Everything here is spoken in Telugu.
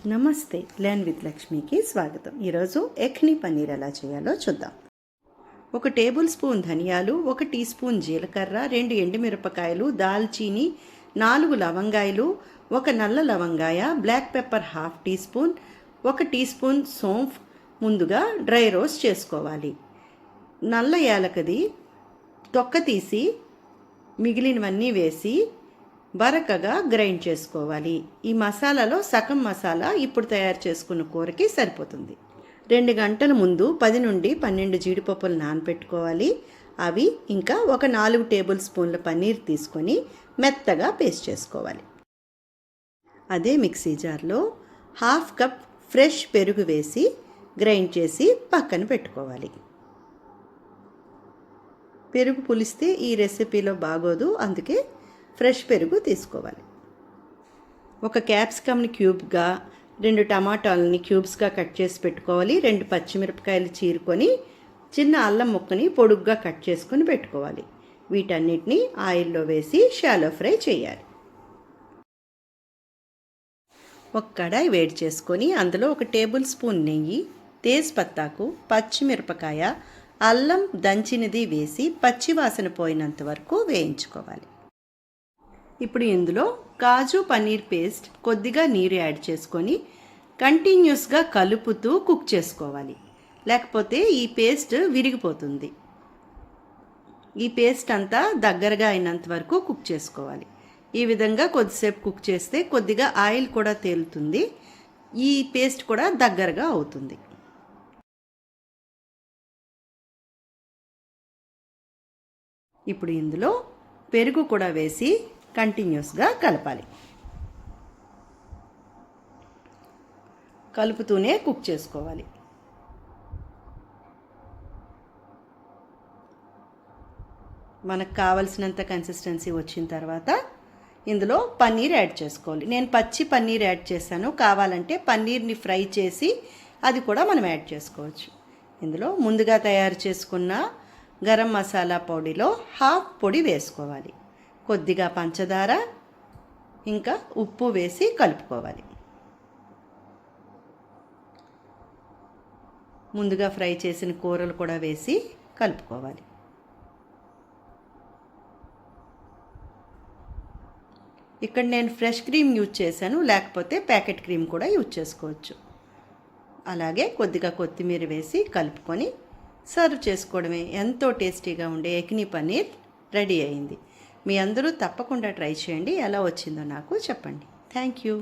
నమస్తే, లెర్న్ విత్ లక్ష్మికి స్వాగతం. ఈరోజు ఎఖ్నీ పన్నీర్ ఎలా చేయాలో చూద్దాం. 1 టేబుల్ స్పూన్ ధనియాలు, 1 టీ స్పూన్ జీలకర్ర, 2 ఎండుమిరపకాయలు, దాల్చీని, 4 లవంగాయలు, 1 నల్ల లవంగాయ, black pepper half teaspoon, 1 teaspoon సోంఫ్ ముందుగా డ్రై రోస్ట్ చేసుకోవాలి. నల్ల యాలకది తొక్క తీసి మిగిలినవన్నీ వేసి బరకగా గ్రైండ్ చేసుకోవాలి. ఈ మసాలాలో సగం మసాలా ఇప్పుడు తయారు చేసుకున్న కూరకి సరిపోతుంది. 2 గంటల ముందు 10 నుండి 12 జీడిపప్పులు నానబెట్టుకోవాలి. అవి ఇంకా 4 టేబుల్ స్పూన్ల పన్నీర్ తీసుకొని మెత్తగా పేస్ట్ చేసుకోవాలి. అదే మిక్సీ జార్లో హాఫ్ కప్ ఫ్రెష్ పెరుగు వేసి గ్రైండ్ చేసి పక్కన పెట్టుకోవాలి. పెరుగు పులిస్తే ఈ రెసిపీలో బాగోదు, అందుకే ఫ్రెష్ పెరుగు తీసుకోవాలి. 1 క్యాప్సికమ్ని క్యూబ్గా, 2 టమాటాలని క్యూబ్స్గా కట్ చేసి పెట్టుకోవాలి. 2 పచ్చిమిరపకాయలు చీరుకొని చిన్న అల్లం ముక్కని పొడుగ్గా కట్ చేసుకొని పెట్టుకోవాలి. వీటన్నిటిని ఆయిల్లో వేసి షాలో ఫ్రై చేయాలి. ఒక కడాయి వేడి చేసుకొని అందులో 1 టేబుల్ స్పూన్ నెయ్యి, తేజ్పత్తాకు, పచ్చిమిరపకాయ, అల్లం దంచినది వేసి పచ్చివాసన పోయినంత వరకు వేయించుకోవాలి. ఇప్పుడు ఇందులో కాజు పన్నీర్ పేస్ట్, కొద్దిగా నీరు యాడ్ చేసుకొని కంటిన్యూస్గా కలుపుతూ కుక్ చేసుకోవాలి. లేకపోతే ఈ పేస్ట్ విరిగిపోతుంది. ఈ పేస్ట్ అంతా దగ్గరగా అయినంత వరకు కుక్ చేసుకోవాలి. ఈ విధంగా కొద్దిసేపు కుక్ చేస్తే కొద్దిగా ఆయిల్ కూడా తేలుతుంది. ఈ పేస్ట్ కూడా దగ్గరగా అవుతుంది. ఇప్పుడు ఇందులో పెరుగు కూడా వేసి కంటిన్యూస్గా కలపాలి. కలుపుతూనే కుక్ చేసుకోవాలి. మనకు కావలసినంత కన్సిస్టెన్సీ వచ్చిన తర్వాత ఇందులో పన్నీర్ యాడ్ చేసుకోవాలి. నేను పచ్చి పన్నీర్ యాడ్ చేశాను. కావాలంటే పన్నీర్ని ఫ్రై చేసి అది కూడా మనం యాడ్ చేసుకోవచ్చు. ఇందులో ముందుగా తయారు చేసుకున్న గరం మసాలా పొడిలో హాఫ్ పొడి వేసుకోవాలి. కొద్దిగా పంచదార ఇంకా ఉప్పు వేసి కలుపుకోవాలి. ముందుగా ఫ్రై చేసిన కూరలు కూడా వేసి కలుపుకోవాలి. ఇక్కడ నేను ఫ్రెష్ క్రీమ్ యూజ్ చేశాను, లేకపోతే ప్యాకెట్ క్రీమ్ కూడా యూజ్ చేసుకోవచ్చు. అలాగే కొద్దిగా కొత్తిమీర వేసి కలుపుకొని సర్వ్ చేసుకోవడమే. ఎంతో టేస్టీగా ఉండే ఎఖ్నీ పన్నీర్ రెడీ అయింది. మీ అందరూ తప్పకుండా ట్రై చేయండి. ఎలా వచ్చిందో నాకు చెప్పండి. Thank you.